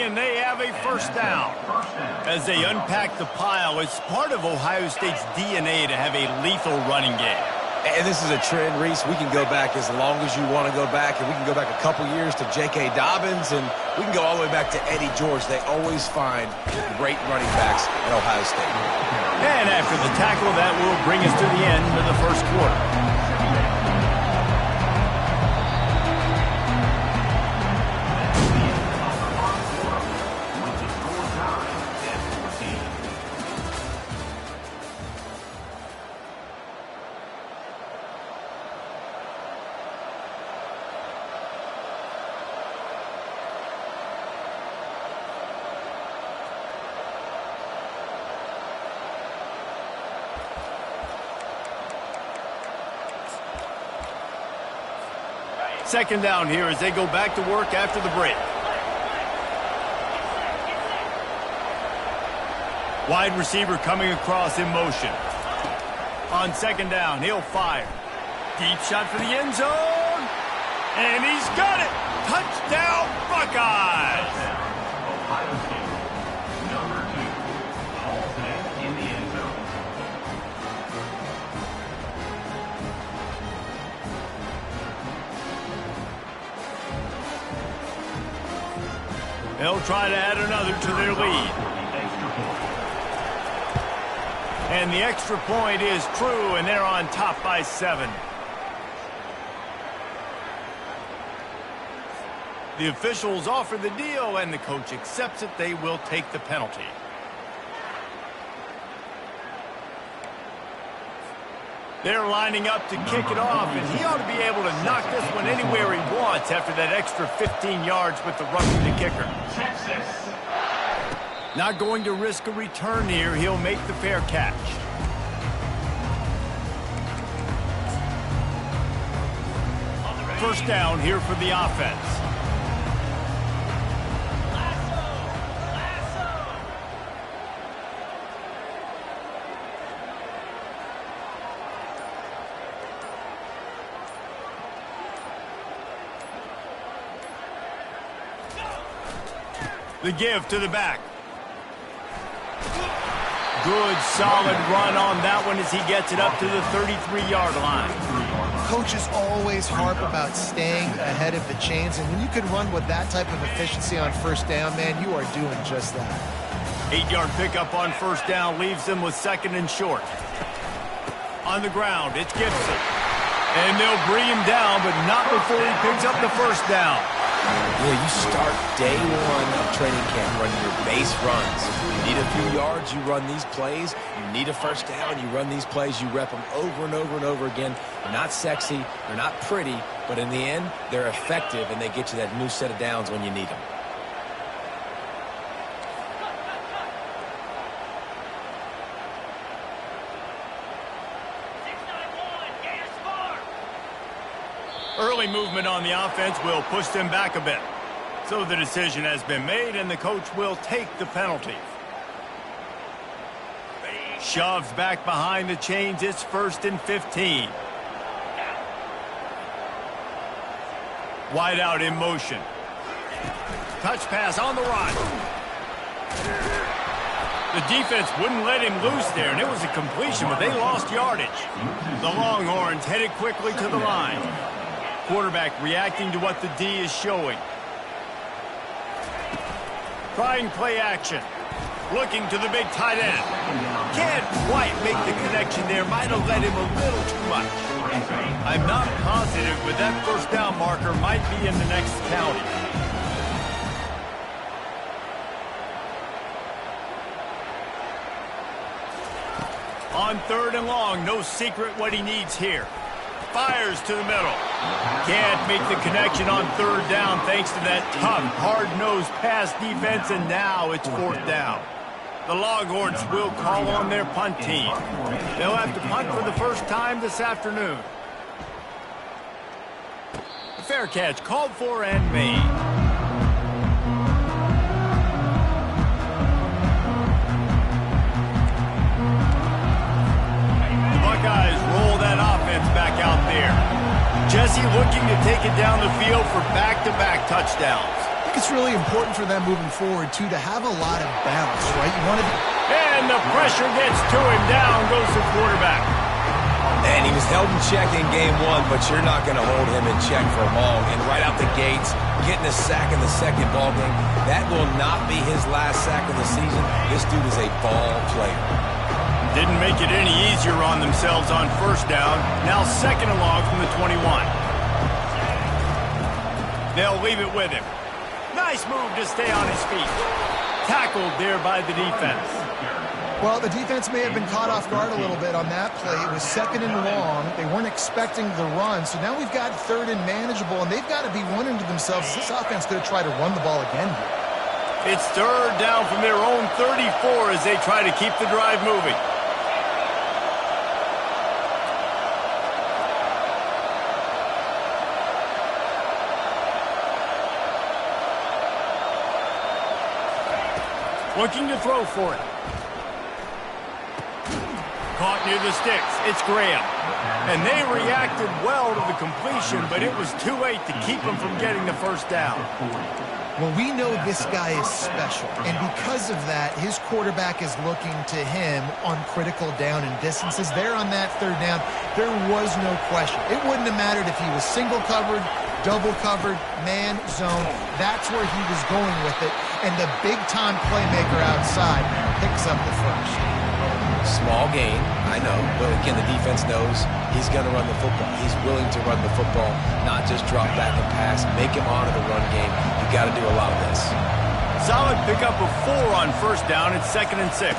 running, and they have a first down. As they unpack the pile, it's part of Ohio State's DNA to have a lethal running game. And this is a trend, Reese. We can go back as long as you want to go back, and we can go back a couple years to J.K. Dobbins, and we can go all the way back to Eddie George. They always find great running backs at Ohio State. And after the tackle, that will bring us to the end of the first quarter. Second down here as they go back to work after the break. Wide receiver coming across in motion. On second down, he'll fire. Deep shot for the end zone. And he's got it. Touchdown, Buckeyes. Ohio State, number 2, hauls it in the end zone. They'll try to add another to their lead. And the extra point is true, and they're on top by 7. The officials offer the deal, and the coach accepts it. They will take the penalty. They're lining up to kick it off, and he ought to be able to knock this one anywhere he wants after that extra 15 yards with the roughing the kicker. Texas. Not going to risk a return here. He'll make the fair catch. First down here for the offense. The give to the back. Good, solid run on that one as he gets it up to the 33-yard line. Coaches always harp about staying ahead of the chains, and when you can run with that type of efficiency on first down, man, you are doing just that. 8-yard pickup on first down leaves them with second and short. On the ground, it's Gibson. And they'll bring him down, but not before he picks up the first down. Yeah, you start day one of training camp running your base runs. You need a few yards, you run these plays. You need a first down, you run these plays. You rep them over and over and over again. They're not sexy, they're not pretty, but in the end, they're effective, and they get you that new set of downs when you need them. Early movement on the offense will push them back a bit. So the decision has been made, and the coach will take the penalty. Shoves back behind the chains. It's 1st and 15. Wide out in motion. Touch pass on the run. The defense wouldn't let him loose there, and it was a completion, but they lost yardage. The Longhorns headed quickly to the line. Quarterback reacting to what the D is showing. Trying play action. Looking to the big tight end. Can't quite make the connection there. Might have let him a little too much. I'm not positive, but that first down marker might be in the next county. On 3rd and long, no secret what he needs here. Fires to the middle. Can't make the connection on 3rd down thanks to that tough, hard-nosed pass defense, and now it's 4th down. The Longhorns will call on their punt team. They'll have to punt for the first time this afternoon. Fair catch called for and made. Buckeyes roll that offense back out there. Jesse looking to take it down the field for back-to-back touchdowns. think it's really important for them moving forward, too, to have a lot of balance, right? You want to... And the pressure gets to him. Down goes the quarterback. And he was held in check in game one, but you're not going to hold him in check for long. And right out the gates, getting a sack in the second ball game, that will not be his last sack of the season. This dude is a ball player. Didn't make it any easier on themselves on first down. Now second and long from the 21. They'll leave it with him. Nice move to stay on his feet. Tackled there by the defense. Well, the defense may have been caught off guard a little bit on that play. It was second and long. They weren't expecting the run. So now we've got third and manageable, and they've got to be wondering to themselves, is this offense going to try to run the ball again here? It's third down from their own 34 as they try to keep the drive moving. Looking to throw for it. Caught near the sticks. It's Graham. And they reacted well to the completion, but it was too late to keep them from getting the first down. Well, we know this guy is special, and because of that, his quarterback is looking to him on critical down and distances. There on that third down, there was no question. It wouldn't have mattered if he was single covered, double covered, man, zone. That's where he was going with it, and the big-time playmaker outside picks up the first. Small gain, I know, but again, the defense knows he's going to run the football. He's willing to run the football, not just drop back and pass, make him honor the run game. You got to do a lot of this. Solid pickup of 4 on first down. It's 2nd and 6.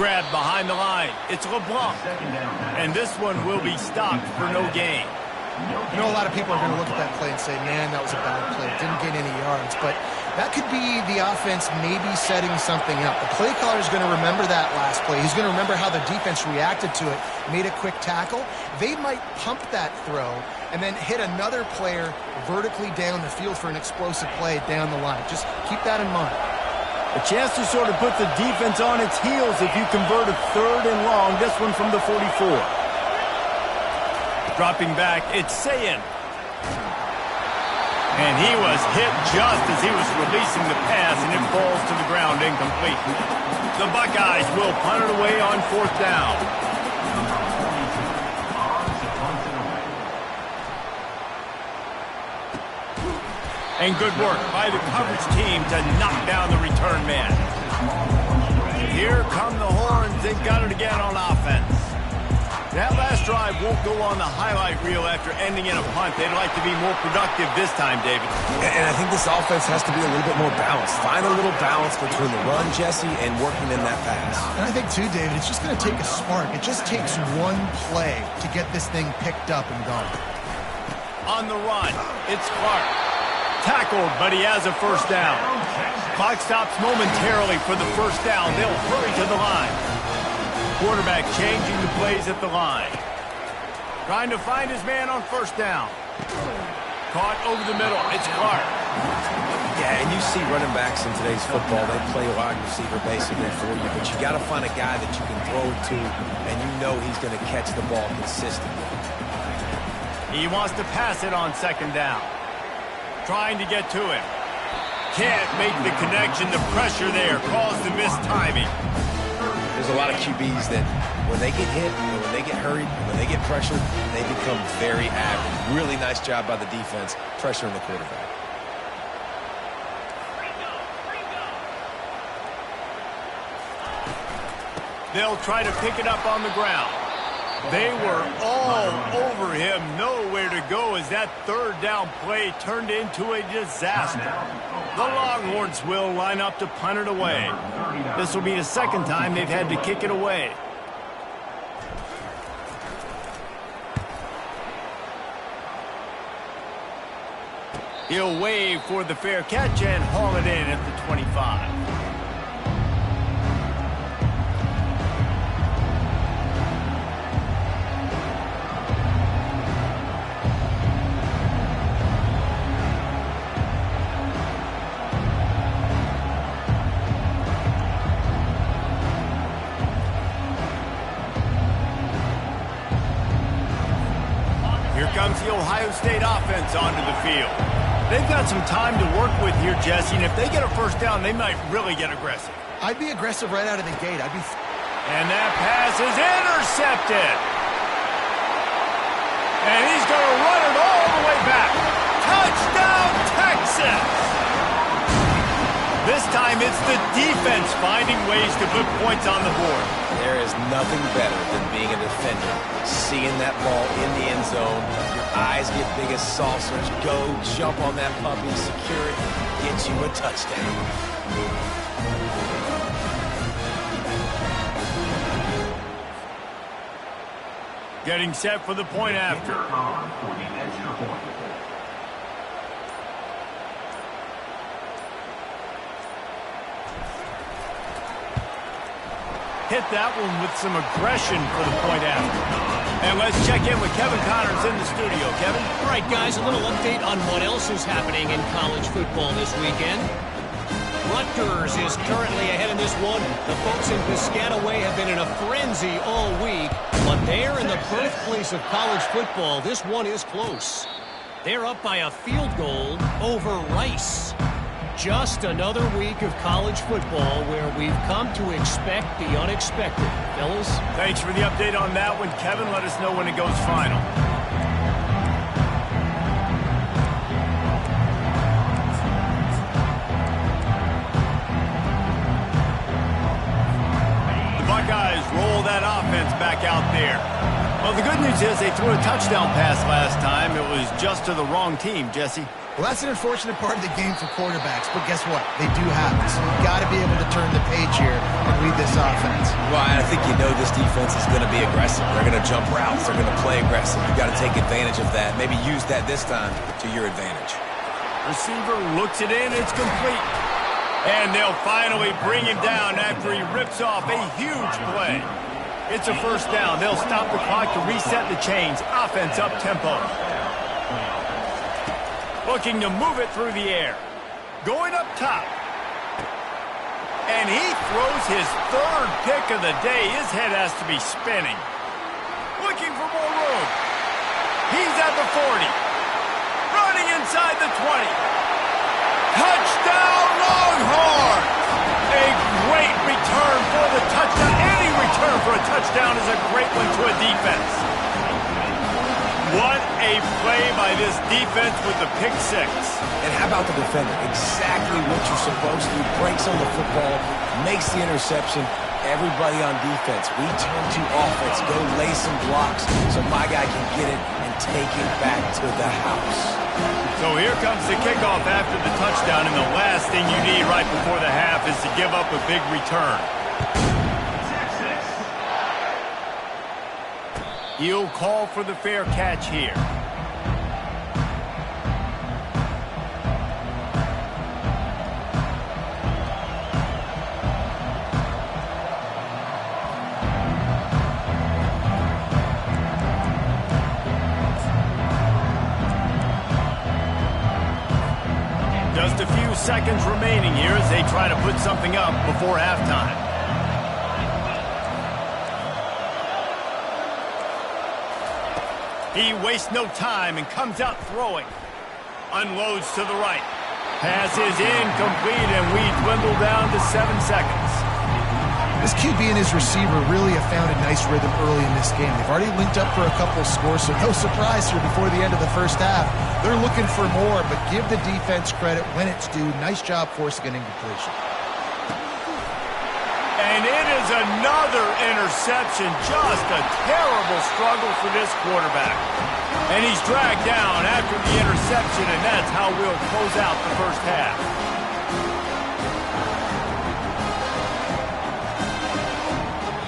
Grab behind the line. It's LeBlanc. And this one will be stopped for no gain. You know, a lot of people are going to look at that play and say, man, that was a bad play. It didn't get any yards. But that could be the offense maybe setting something up. The play caller is going to remember that last play. He's going to remember how the defense reacted to it, made a quick tackle. They might pump that throw and then hit another player vertically down the field for an explosive play down the line. Just keep that in mind. A chance to sort of put the defense on its heels if you convert a third and long. This one from the 44. Dropping back, it's Sayin. And he was hit just as he was releasing the pass, and it falls to the ground incomplete. The Buckeyes will punt it away on 4th down. And good work by the coverage team to knock down the return man. Here come the horns. They've got it again on offense. That last drive won't go on the highlight reel after ending in a punt. They'd like to be more productive this time, David. And I think this offense has to be a little bit more balanced. Find a little balance between the run, Jesse, and working in that pass. And I think, too, David, it's just going to take a spark. It just takes one play to get this thing picked up and gone. On the run, it's Clark. Tackled, but he has a first down. Clock stops momentarily for the first down. They'll hurry to the line. Quarterback changing the plays at the line. Trying to find his man on first down. Caught over the middle. It's Clark. Yeah, and you see running backs in today's football, they play wide receiver basically for you, but you got to find a guy that you can throw to, and you know he's going to catch the ball consistently. He wants to pass it on second down. Trying to get to him. Can't make the connection. The pressure there caused the missed timing. There's a lot of QBs that when they get hit, and when they get hurried, and when they get pressured, they become very average. Really nice job by the defense pressuring the quarterback. They'll try to pick it up on the ground. They were all over him, nowhere to go as that third down play turned into a disaster. The Longhorns will line up to punt it away. This will be the second time they've had to kick it away. He'll wave for the fair catch and haul it in at the 25. Comes the Ohio State offense onto the field. They've got some time to work with here, Jesse, and if they get a first down, they might really get aggressive. I'd be aggressive right out of the gate. And that pass is intercepted. And he's going to run it all the way back. Touchdown, Texas! This time it's the defense finding ways to put points on the board. There is nothing better than being a defender. Seeing that ball in the end zone, your eyes get big as saucers. Go, jump on that puppy, secure it, get you a touchdown. Getting set for the point after. For the extra point. Hit that one with some aggression for the point after. And let's check in with Kevin Connors in the studio. Kevin? All right, guys, a little update on what else is happening in college football this weekend. Rutgers is currently ahead in this one. The folks in Piscataway have been in a frenzy all week, but they're in the birthplace of college football. This one is close. They're up by a field goal over Rice. Just another week of college football where we've come to expect the unexpected. Fellas? Thanks for the update on that one, Kevin. Let us know when it goes final. The Buckeyes roll that offense back out there. Well, the good news is they threw a touchdown pass last time. It was just to the wrong team, Jesse. Well, that's an unfortunate part of the game for quarterbacks, but guess what? They do happen. So you've got to be able to turn the page here and read this offense. Well, I think you know this defense is going to be aggressive. They're going to jump routes. They're going to play aggressive. You've got to take advantage of that. Maybe use that this time to your advantage. Receiver looks it in. It's complete. And they'll finally bring him down after he rips off a huge play. It's a first down. They'll stop the clock to reset the chains. Offense up tempo. Looking to move it through the air. Going up top. And he throws his third pick of the day. His head has to be spinning. Looking for more room. He's at the 40. Running inside the 20. Touchdown, Longhorns! A great return for the touchdown. Any return for a touchdown is a great one to a defense. What a play by this defense with the pick six. And how about the defender? Exactly what you're supposed to do. Breaks on the football, makes the interception. Everybody on defense, we turn to offense. Go lay some blocks so my guy can get it and take it back to the house. So here comes the kickoff after the touchdown, and the last thing you need right before the half is to give up a big return. He'll call for the fair catch here. Just a few seconds remaining here as they try to put something up before halftime. He wastes no time and comes out throwing. Unloads to the right. Pass is incomplete, and we dwindle down to 7 seconds. This QB and his receiver really have found a nice rhythm early in this game. They've already linked up for a couple of scores, so no surprise here before the end of the first half. They're looking for more, but give the defense credit when it's due. Nice job forcing an incompletion. And it is another interception. Just a terrible struggle for this quarterback. And he's dragged down after the interception, and that's how we'll close out the first half.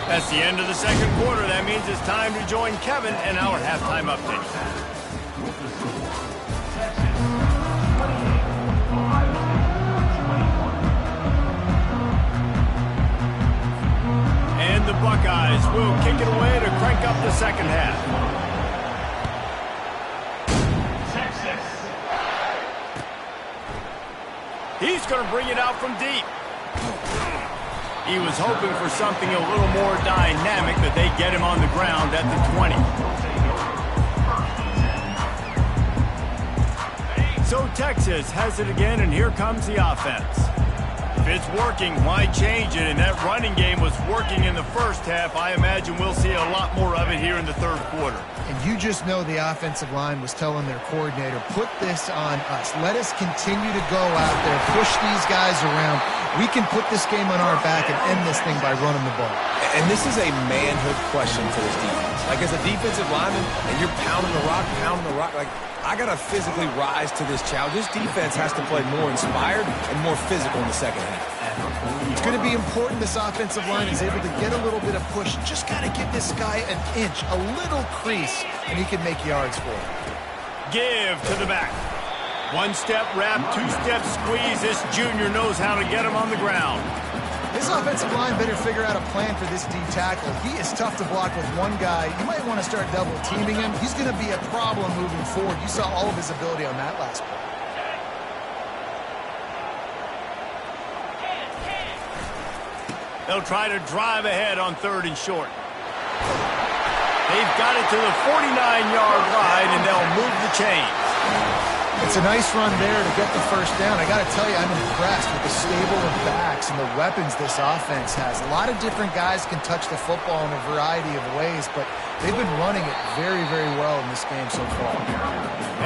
That's the end of the second quarter. That means it's time to join Kevin in our halftime update. And the Buckeyes will kick it away to crank up the second half. He's going to bring it out from deep. He was hoping for something a little more dynamic, but they get him on the ground at the 20. So Texas has it again, and here comes the offense. If it's working, why change it? And that running game was working in the first half. I imagine we'll see a lot more of it here in the third quarter. And you just know the offensive line was telling their coordinator, put this on us. Let us continue to go out there, push these guys around. We can put this game on our back and end this thing by running the ball. And this is a manhood question for this defense. Like, as a defensive lineman, and you're pounding the rock, like, I got to physically rise to this challenge. This defense has to play more inspired and more physical in the second half. It's going to be important this offensive line is able to get a little bit of push. Just got to give this guy an inch, a little crease, and he can make yards for it. Give to the back. One-step wrap, two-step squeeze. This junior knows how to get him on the ground. This offensive line better figure out a plan for this D tackle. He is tough to block with one guy. You might want to start double-teaming him. He's going to be a problem moving forward. You saw all of his ability on that last play. They'll try to drive ahead on 3rd and short. They've got it to the 49-yard line, and they'll move the chains. It's a nice run there to get the first down. I got to tell you, I'm impressed with the stable of backs and the weapons this offense has. A lot of different guys can touch the football in a variety of ways, but they've been running it very, very well in this game so far.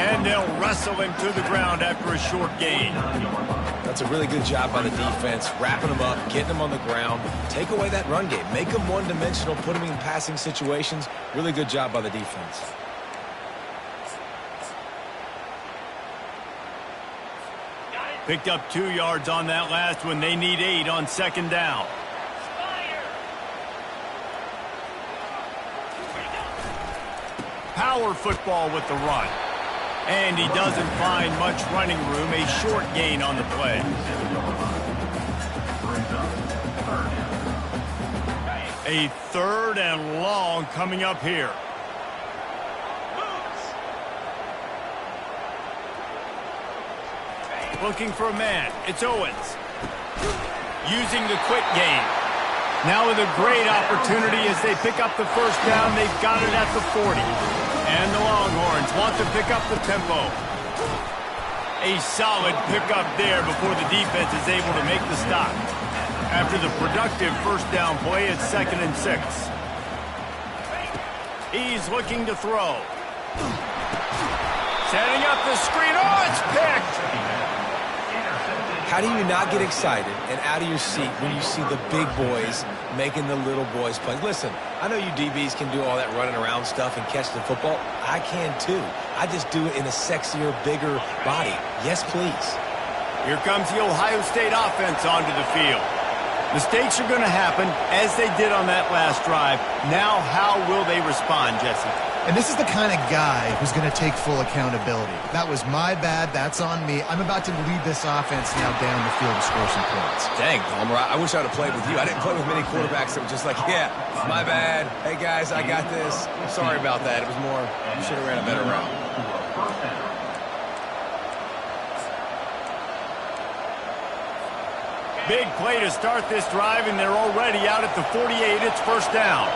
And they'll wrestle him to the ground after a short gain. That's a really good job by the defense, wrapping them up, getting them on the ground. Take away that run game. Make them one-dimensional, put them in passing situations. Really good job by the defense. Picked up 2 yards on that last one. They need 8 on 2nd down. Power football with the run. And he doesn't find much running room. A short gain on the play. A 3rd and long coming up here. Looking for a man. It's Owens. Using the quick game. Now with a great opportunity as they pick up the first down. They've got it at the 40. And the Longhorns want to pick up the tempo. A solid pickup there before the defense is able to make the stop. After the productive first down play, it's 2nd and 6. He's looking to throw. Setting up the screen. Oh, it's picked! How do you not get excited and out of your seat when you see the big boys making the little boys play? Listen, I know you DBs can do all that running around stuff and catch the football. I can too. I just do it in a sexier, bigger body. Yes, please. Here comes the Ohio State offense onto the field. Mistakes are going to happen, as they did on that last drive. Now, how will they respond, Jesse? And this is the kind of guy who's going to take full accountability. That was my bad. That's on me. I'm about to lead this offense now down the field to score some points. Dang, Palmer, I wish I would have played with you. I didn't play with many quarterbacks that were just like, yeah, my bad. Hey, guys, I got this. Sorry about that. It was more, you should have ran a better route. Big play to start this drive, and they're already out at the 48. It's first down.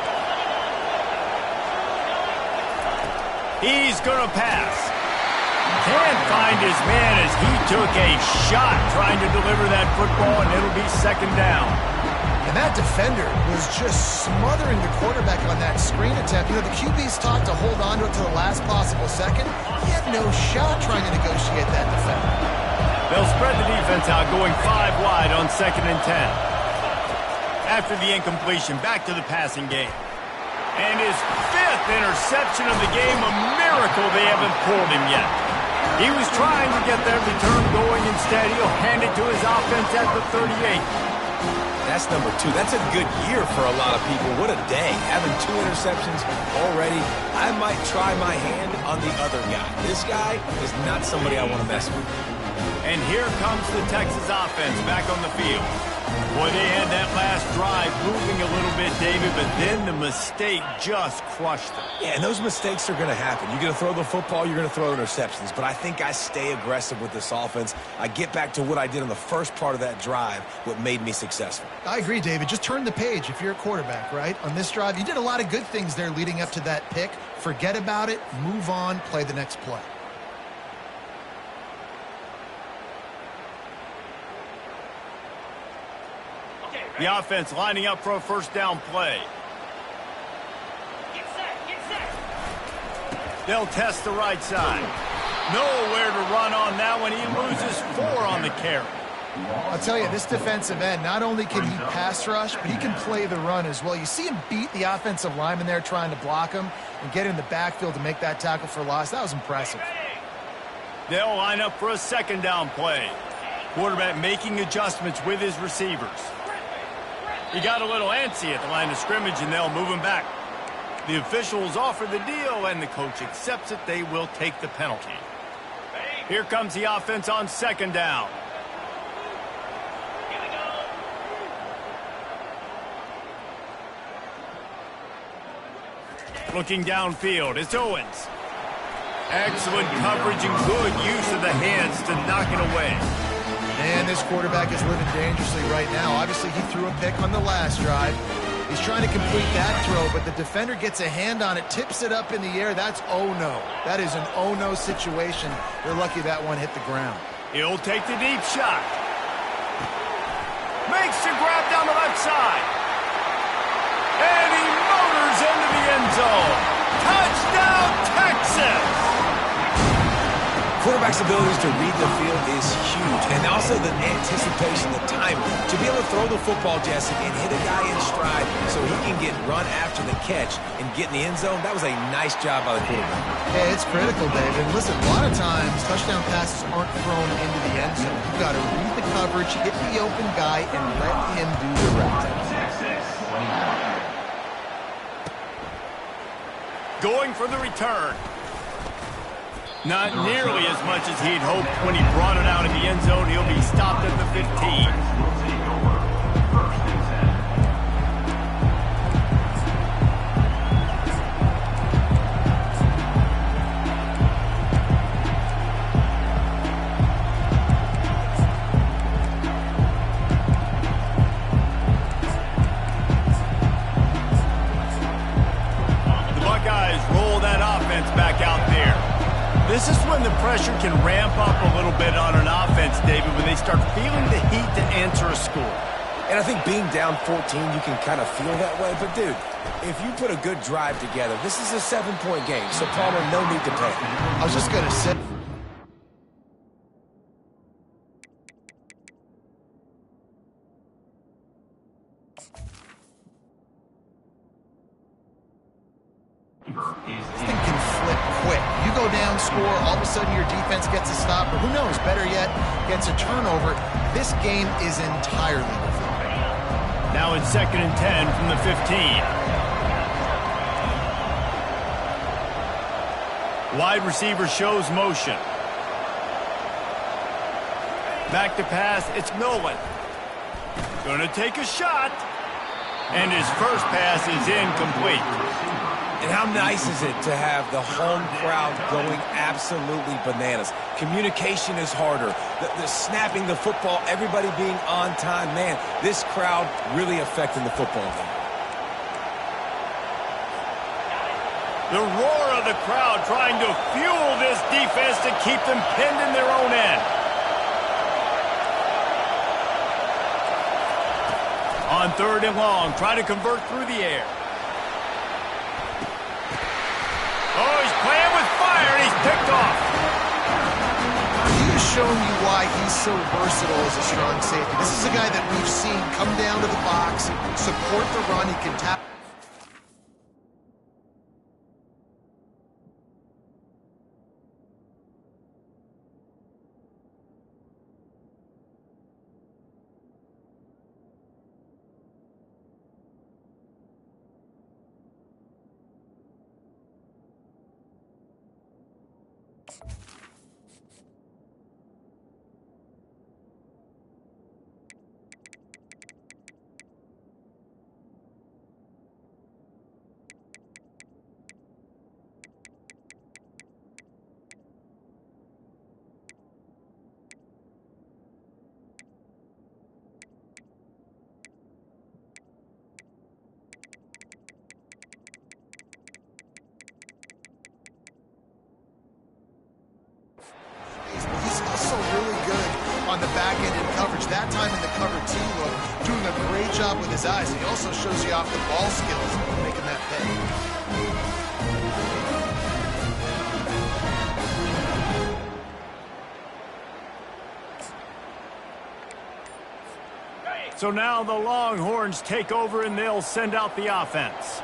He's going to pass. Can't find his man as he took a shot trying to deliver that football, and it'll be 2nd down. And that defender was just smothering the quarterback on that screen attempt. You know, the QB's taught to hold on to it to the last possible second. He had no shot trying to negotiate that defender. They'll spread the defense out, going 5 wide on 2nd and 10. After the incompletion, back to the passing game. And his 5th interception of the game, a miracle they haven't pulled him yet. He was trying to get that return going. Instead, he'll hand it to his offense at the 38. That's number 2. That's a good year for a lot of people. What a day. Having 2 interceptions already. I might try my hand on the other guy. This guy is not somebody I want to mess with. And here comes the Texas offense back on the field. Boy, they had that last drive moving a little bit, David, but then the mistake just crushed them. Yeah, and those mistakes are going to happen. You're going to throw the football, you're going to throw interceptions. But I think I stay aggressive with this offense. I get back to what I did on the first part of that drive, what made me successful. I agree, David. Just turn the page if you're a quarterback, right? On this drive, you did a lot of good things there leading up to that pick. Forget about it, move on, play the next play. The offense lining up for a first down play. They'll test the right side. Nowhere to run on that one. He loses 4 on the carry. I'll tell you, this defensive end, not only can he pass rush, but he can play the run as well. You see him beat the offensive lineman there trying to block him and get in the backfield to make that tackle for loss. That was impressive. They'll line up for a second down play. Quarterback making adjustments with his receivers. He got a little antsy at the line of scrimmage, and they'll move him back. The officials offer the deal, and the coach accepts it. They will take the penalty. Here comes the offense on second down. Looking downfield, it's Owens. Excellent coverage and good use of the hands to knock it away. Man, this quarterback is living dangerously right now. Obviously, he threw a pick on the last drive. He's trying to complete that throw, but the defender gets a hand on it, tips it up in the air. That's oh-no. That is an oh-no situation. They're lucky that one hit the ground. He'll take the deep shot. Makes the grab down the left side. And he motors into the end zone. Touchdown, Texas! Quarterback's abilities to read the field is huge, and also the anticipation, the timing. To be able to throw the football, Jesse, and hit a guy in stride so he can get run after the catch and get in the end zone, that was a nice job by the quarterback. Yeah, it's critical, David. And listen, a lot of times, touchdown passes aren't thrown into the end zone. You've got to read the coverage, hit the open guy, and let him do the rest. Going for the return. Not nearly as much as he'd hoped when he brought it out in the end zone. He'll be stopped at the 15. This is when the pressure can ramp up a little bit on an offense, David, when they start feeling the heat to answer a score. And I think being down 14, you can kind of feel that way. But, dude, if you put a good drive together, this is a 7-point game. So, Palmer, no need to panic. I was just going to say. This thing can flip quick. You go down, score, all of a sudden your defense gets a stop, or who knows, better yet, gets a turnover. This game is entirely different. Now it's 2nd and 10 from the 15. Wide receiver shows motion. Back to pass, it's Nolan. Gonna take a shot. And his first pass is incomplete. And how nice is it to have the home crowd going absolutely bananas? Communication is harder. The snapping the football, everybody being on time. Man, this crowd really affecting the football game. The roar of the crowd trying to fuel this defense to keep them pinned in their own end. On 3rd and long, try to convert through the air. Oh, he's playing with fire, and he's picked off. He has shown you why he's so versatile as a strong safety. This is a guy that we've seen come down to the box, support the run, he can tap. coverage, that time in the cover 2 look, doing a great job with his eyes. He also shows you off the ball skills, making that pay. So now the Longhorns take over and they'll send out the offense.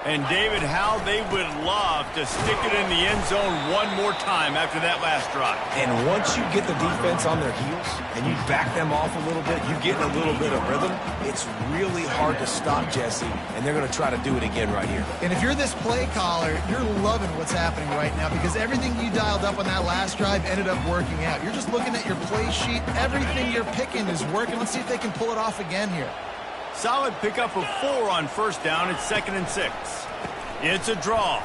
And David, how they would love to stick it in the end zone one more time after that last drive. And once you get the defense on their heels and you back them off a little bit, you get in a little bit of rhythm, it's really hard to stop Jesse, and they're going to try to do it again right here. And if you're this play caller, you're loving what's happening right now because everything you dialed up on that last drive ended up working out. You're just looking at your play sheet. Everything you're picking is working. Let's see if they can pull it off again here. Solid pickup of 4 on first down. It's 2nd and 6. It's a draw.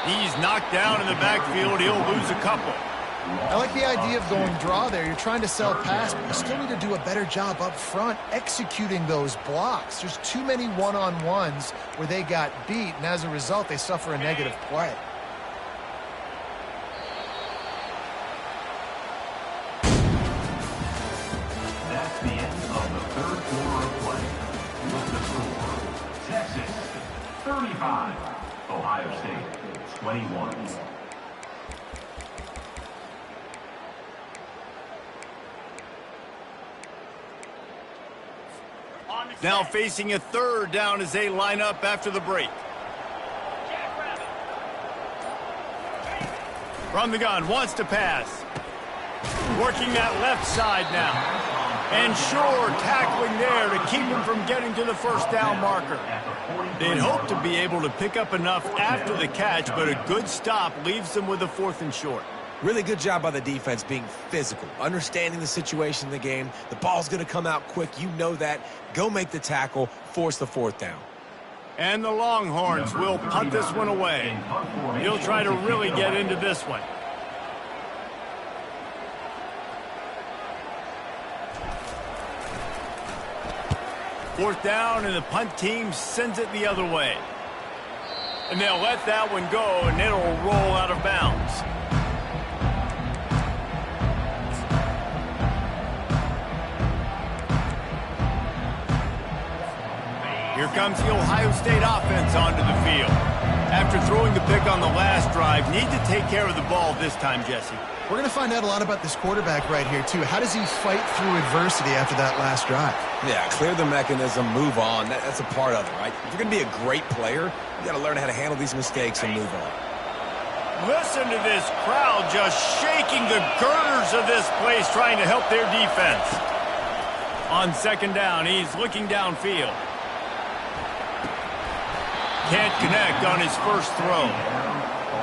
He's knocked down in the backfield. He'll lose a couple. I like the idea of going draw there. You're trying to sell pass, but you still need to do a better job up front executing those blocks. There's too many one-on-ones where they got beat, and as a result, they suffer a negative play. That's the end of the third quarter of play. With the score, Texas 35, Ohio State 21. Now facing a 3rd down as they line up after the break. From the gun, wants to pass. Working that left side now. And sure, tackling there to keep him from getting to the first down marker. They'd hope to be able to pick up enough after the catch, but a good stop leaves them with a 4th and short. Really good job by the defense being physical, understanding the situation in the game. The ball's going to come out quick. You know that. Go make the tackle, force the 4th down. And the Longhorns will punt this one away. He'll try to really get into this one. Fourth down, and the punt team sends it the other way. And they'll let that one go, and it'll roll out of bounds. Here comes the Ohio State offense onto the field. After throwing the pick on the last drive, need to take care of the ball this time, Jesse. We're going to find out a lot about this quarterback right here, too. How does he fight through adversity after that last drive? Yeah, clear the mechanism, move on. That's a part of it, right? If you're going to be a great player, you got to learn how to handle these mistakes and move on. Listen to this crowd just shaking the girders of this place, trying to help their defense. On 2nd down, he's looking downfield. Can't connect on his first throw.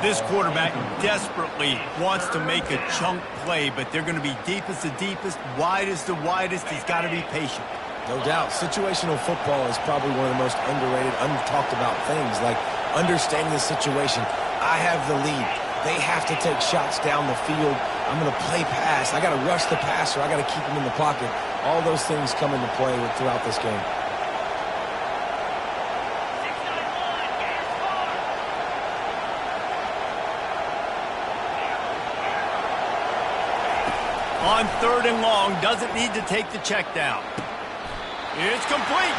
This quarterback desperately wants to make a chunk play, but they're going to be deep as the deepest, wide as the widest. He's got to be patient. No doubt. Situational football is probably one of the most underrated, untalked about things, like understanding the situation. I have the lead. They have to take shots down the field. I'm going to play pass. I got to rush the passer. I got to keep him in the pocket. All those things come into play throughout this game. On 3rd and long, doesn't need to take the check down. It's complete.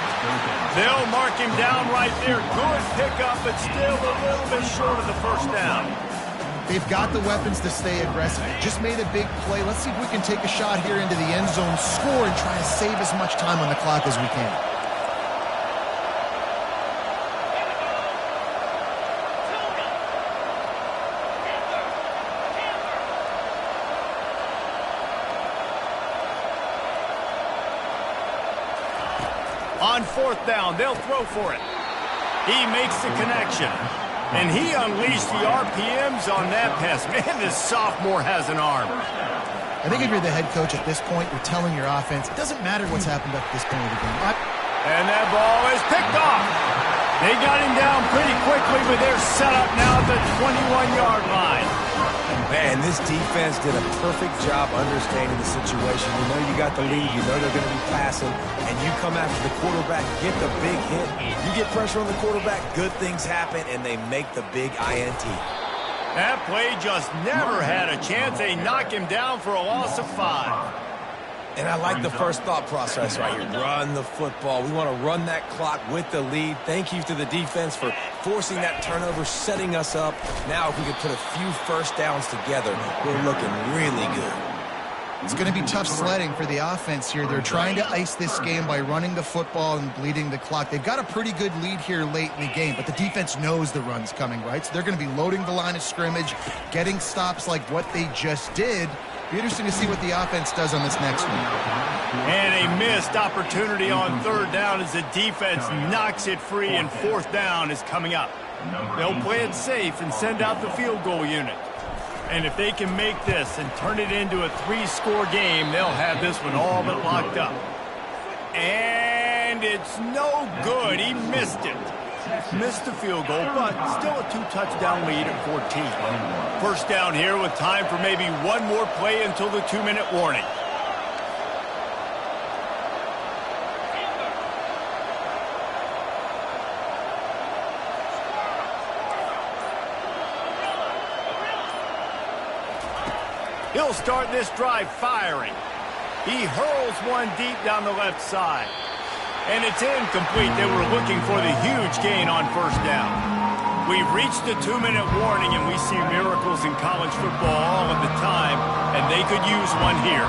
They'll mark him down right there. Good pickup, but still a little bit short of the first down. They've got the weapons to stay aggressive. They just made a big play. Let's see if we can take a shot here into the end zone, score, and try to save as much time on the clock as we can. On 4th down, they'll throw for it. He makes the connection. And he unleashed the RPMs on that pass. Man, this sophomore has an arm. I think if you're the head coach at this point, you're telling your offense, it doesn't matter what's happened up to this point of the game. And that ball is picked off. They got him down pretty quickly, but they're set up now at the 21-yard line. Man, this defense did a perfect job understanding the situation. You know you got the lead. You know they're going to be passing. And you come after the quarterback, get the big hit. You get pressure on the quarterback, good things happen, and they make the big INT. That play just never had a chance. They knock him down for a loss of 5. And I like the first thought process right here. Run the football. We want to run that clock with the lead. Thank you to the defense for forcing that turnover, setting us up. Now if we could put a few first downs together, we're looking really good. It's going to be tough sledding for the offense here. They're trying to ice this game by running the football and bleeding the clock. They've got a pretty good lead here late in the game, but the defense knows the run's coming, right? So they're going to be loading the line of scrimmage, getting stops like what they just did. Be interesting to see what the offense does on this next one. And a missed opportunity on third down as the defense knocks it free, and fourth down is coming up. They'll play it safe and send out the field goal unit. And if they can make this and turn it into a 3-score game, they'll have this one all but locked up. And it's no good. He missed it. Missed the field goal, but still a 2-touchdown lead at 14. First down here with time for maybe one more play until the 2-minute warning. He'll start this drive firing. He hurls one deep down the left side. And it's incomplete. They were looking for the huge gain on first down. We've reached the 2-minute warning, and we see miracles in college football all of the time, and they could use one here.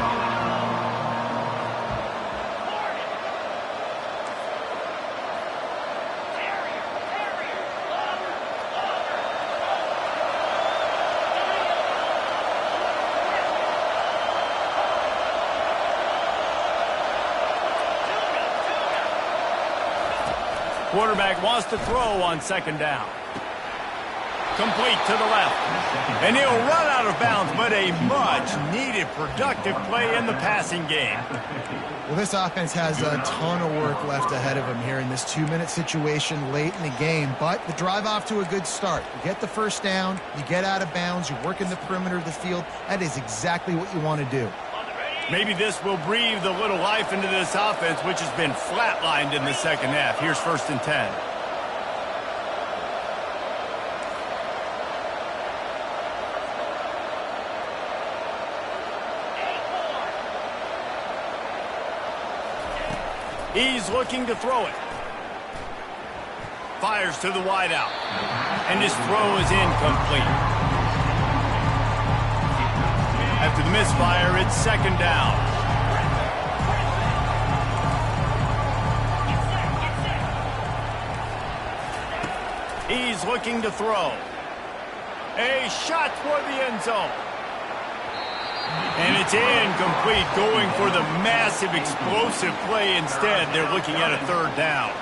Quarterback wants to throw on second down. Complete to the left. And he'll run out of bounds, but a much-needed productive play in the passing game. Well, this offense has a ton of work left ahead of them here in this 2-minute situation late in the game, but the drive off to a good start. You get the first down, you get out of bounds, you work in the perimeter of the field. That is exactly what you want to do. Maybe this will breathe a little life into this offense, which has been flatlined in the second half. Here's 1st and 10. He's looking to throw it. Fires to the wideout. And his throw is incomplete. After the misfire, it's second down. He's looking to throw. A shot toward the end zone. And it's incomplete, going for the massive explosive play instead. They're looking at a third down.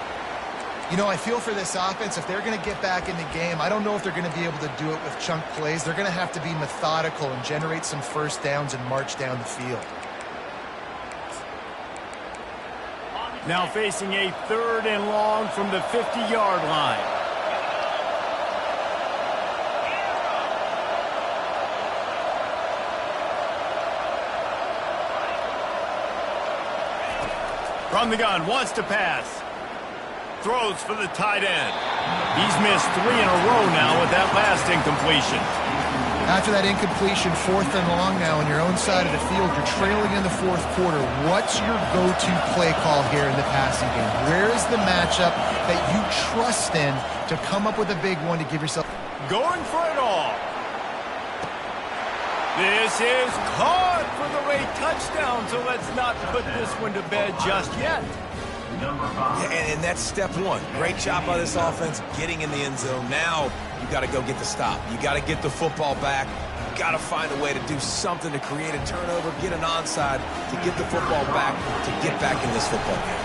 You know, I feel for this offense, if they're going to get back in the game, I don't know if they're going to be able to do it with chunk plays. They're going to have to be methodical and generate some first downs and march down the field. Now facing a 3rd and long from the 50-yard line. From the gun, wants to pass. Throws for the tight end. He's missed 3 in a row now with that last incompletion. After that incompletion, 4th and long now on your own side of the field, you're trailing in the 4th quarter. What's your go-to play call here in the passing game? Where is the matchup that you trust in to come up with a big one to give yourself? Going for it all. This is caught for the late touchdown, so let's not put this one to bed just yet. And that's step one. Great job by this offense getting in the end zone. Now you got to go get the stop. You got to get the football back. You got to find a way to do something to create a turnover, get an onside, to get the football back, to get back in this football game.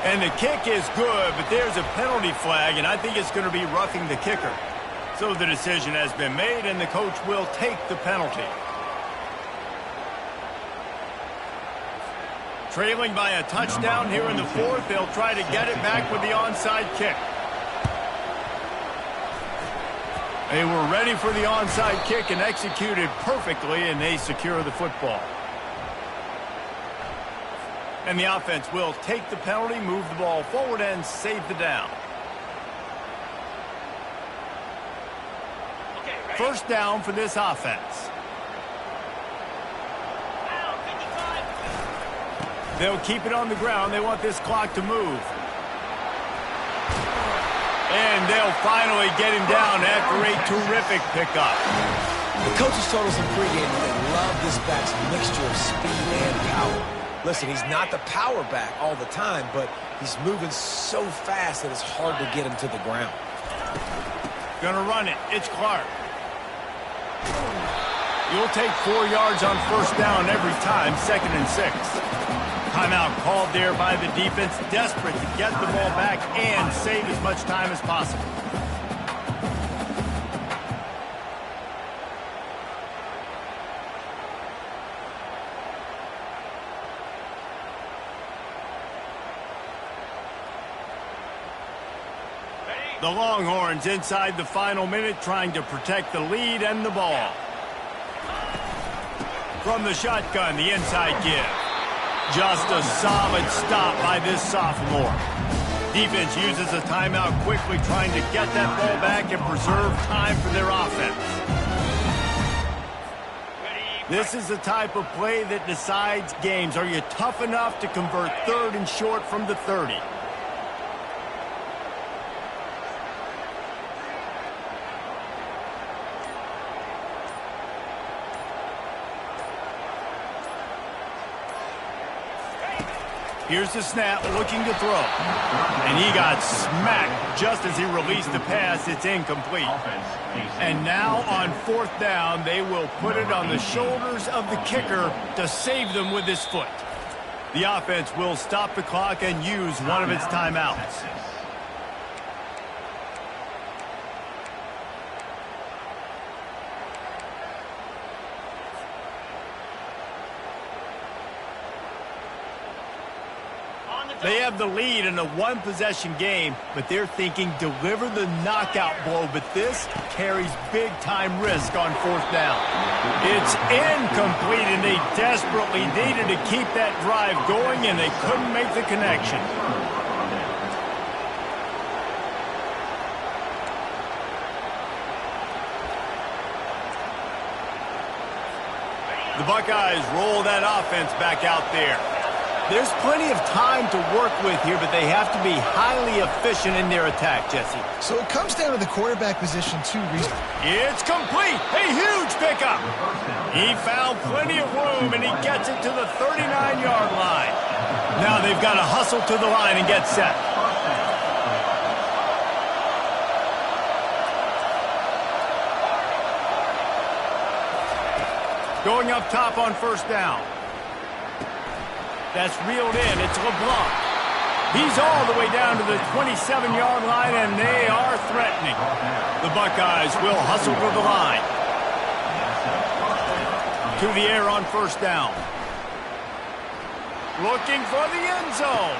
And the kick is good, but there's a penalty flag, and I think it's going to be roughing the kicker. So the decision has been made, and the coach will take the penalty. Trailing by a touchdown here in the 4th. They'll try to get it back with the onside kick. They were ready for the onside kick and executed perfectly, and they secure the football. And the offense will take the penalty, move the ball forward, and save the down. First down for this offense. They'll keep it on the ground. They want this clock to move. And they'll finally get him down after a terrific pickup. The coaches told us in pregame that they love this back's mixture of speed and power. Listen, he's not the power back all the time, but he's moving so fast that it's hard to get him to the ground. Gonna run it. It's Clark. You'll take 4 yards on first down every time, 2nd and 6. Timeout called there by the defense, desperate to get the ball back and save as much time as possible. The Longhorns inside the final minute trying to protect the lead and the ball. From the shotgun, the inside give. Just a solid stop by this sophomore. Defense uses a timeout quickly, trying to get that ball back and preserve time for their offense. This is the type of play that decides games. Are you tough enough to convert 3rd and short from the 30? Here's the snap, looking to throw. And he got smacked just as he released the pass. It's incomplete. And now on 4th down, they will put it on the shoulders of the kicker to save them with his foot. The offense will stop the clock and use one of its timeouts. They have the lead in a one-possession game, but they're thinking deliver the knockout blow, but this carries big-time risk on 4th down. It's incomplete, and they desperately needed to keep that drive going, and they couldn't make the connection. The Buckeyes roll that offense back out there. There's plenty of time to work with here, but they have to be highly efficient in their attack, Jesse. So it comes down to the quarterback position, too. It's complete. A huge pickup. He found plenty of room, and he gets it to the 39-yard line. Now they've got to hustle to the line and get set. Going up top on 1st down. That's reeled in. It's LeBlanc. He's all the way down to the 27-yard line, and they are threatening. The Buckeyes will hustle to the line. To the air on 1st down. Looking for the end zone.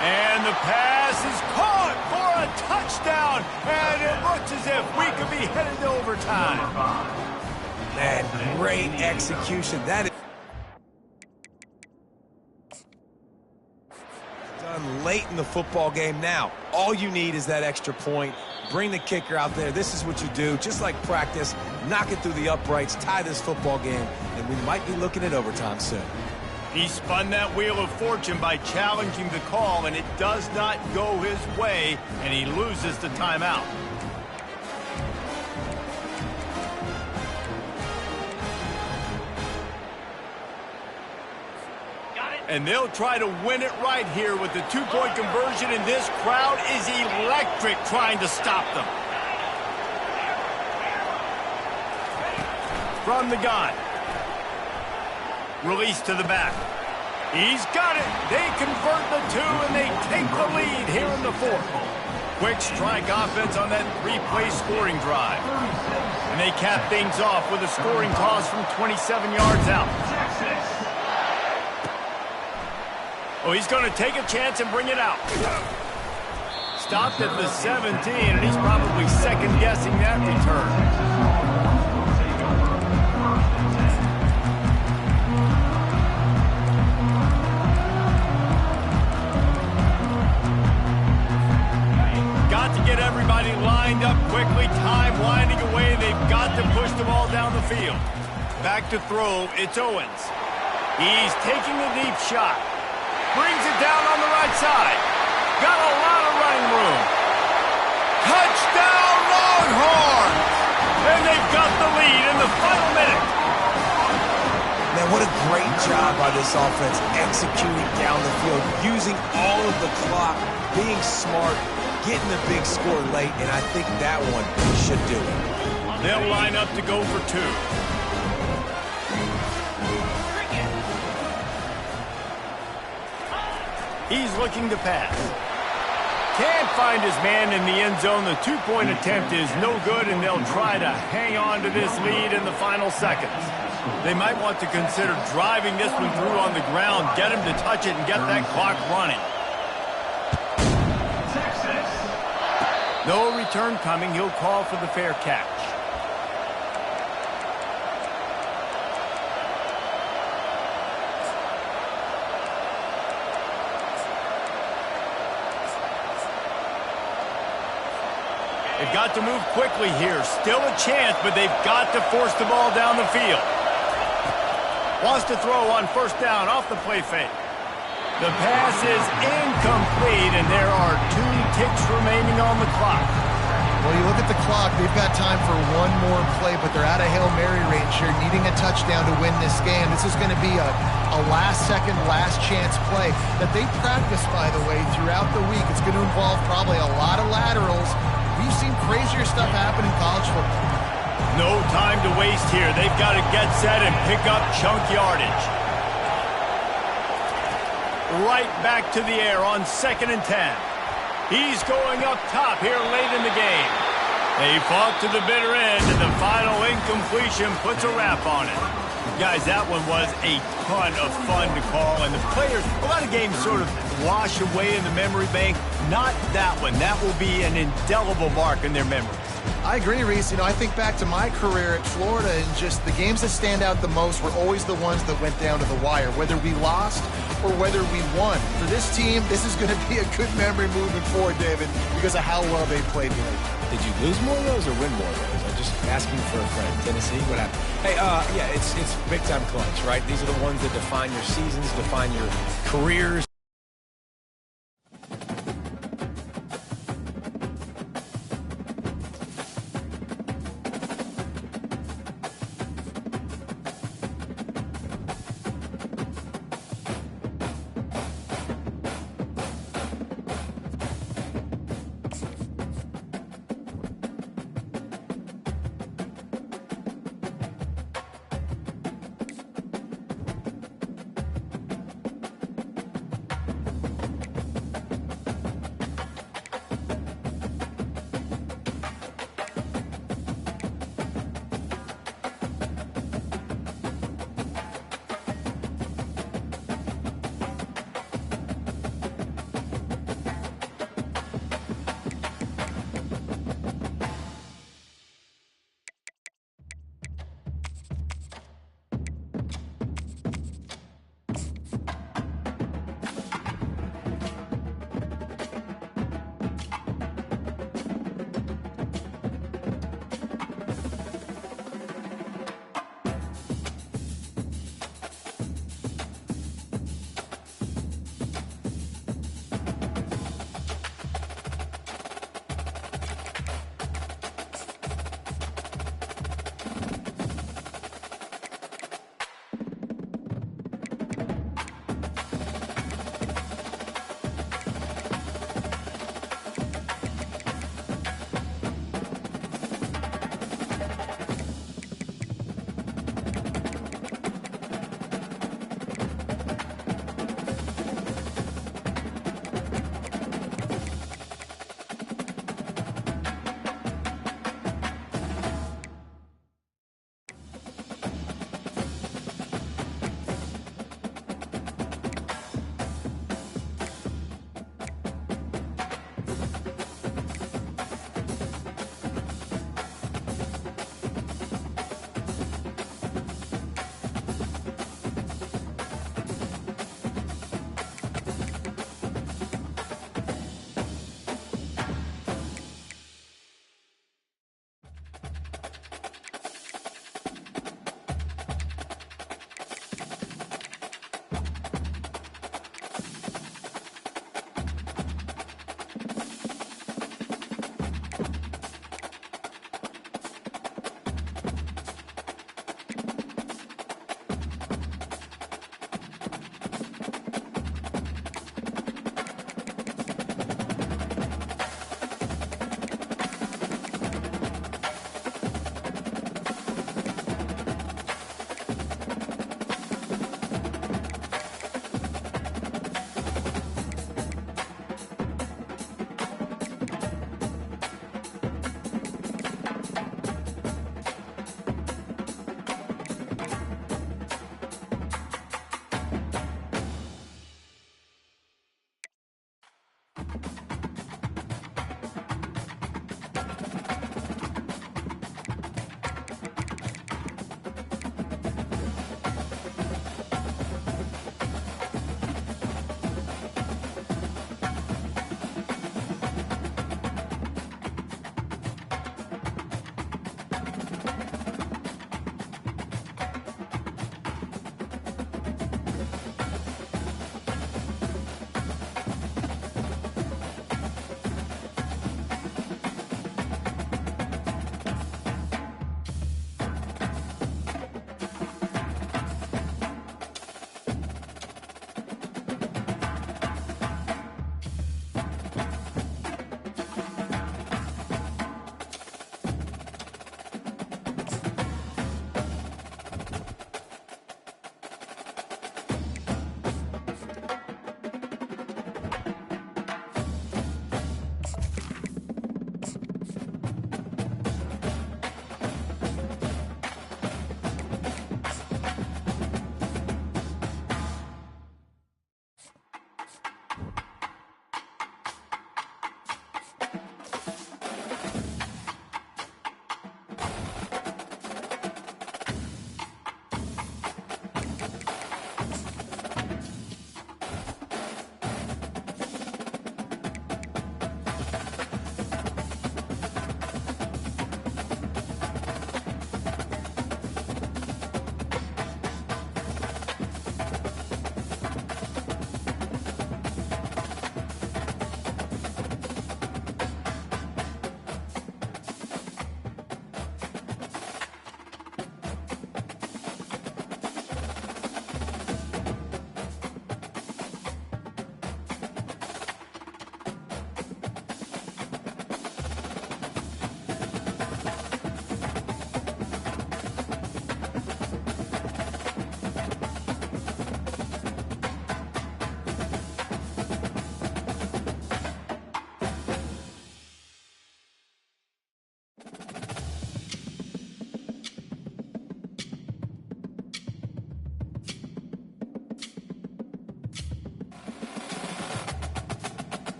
And the pass is caught for a touchdown. And it looks as if we could be headed to overtime. Man, great execution. That is done late in the football game now. All you need is that extra point. Bring the kicker out there. This is what you do. Just like practice, knock it through the uprights, tie this football game, and we might be looking at overtime soon. He spun that wheel of fortune by challenging the call, and it does not go his way, and he loses the timeout. And they'll try to win it right here with the two-point conversion, and this crowd is electric trying to stop them. From the gun. Release to the back. He's got it. They convert the 2, and they take the lead here in the 4th. Quick strike offense on that 3-play scoring drive. And they cap things off with a scoring toss from 27 yards out. Oh, he's going to take a chance and bring it out. Stopped at the 17, and he's probably second-guessing that return. Got to get everybody lined up quickly. Time winding away. They've got to push the ball down the field. Back to throw. It's Owens. He's taking a deep shot. Brings it down on the right side. Got a lot of running room. Touchdown, Longhorns! And they've got the lead in the final minute. Man, what a great job by this offense executing down the field, using all of the clock, being smart, getting the big score late, and I think that one should do it. They'll line up to go for two. He's looking to pass. Can't find his man in the end zone. The two-point attempt is no good, and they'll try to hang on to this lead in the final seconds. They might want to consider driving this one through on the ground, get him to touch it, and get that clock running. Texas. No return coming. He'll call for the fair catch. They've got to move quickly here. Still a chance, but they've got to force the ball down the field. Wants to throw on first down off the play fake. The pass is incomplete, and there are 2 ticks remaining on the clock. Well, you look at the clock, they've got time for one more play, but they're out of Hail Mary range here, needing a touchdown to win this game. This is going to be a last-second, last-chance play that they practice, by the way, throughout the week. It's going to involve probably a lot of laterals. We've seen crazier stuff happen in college football. No time to waste here. They've got to get set and pick up chunk yardage. Right back to the air on 2nd and 10. He's going up top here late in the game. They fought to the bitter end, and the final incompletion puts a wrap on it. Guys, that one was a ton of fun to call, and the players, a lot of games sort of wash away in the memory bank. Not that one. That will be an indelible mark in their memories. I agree, Reese. You know, I think back to my career at Florida, and just the games that stand out the most were always the ones that went down to the wire, whether we lost or whether we won. For this team, this is going to be a good memory moving forward, David, because of how well they played today. Did you lose more of those or win more of those? I'm just asking for a friend. Tennessee, what happened? Hey, yeah, it's big-time clutch, right? These are the ones that define your seasons, define your careers.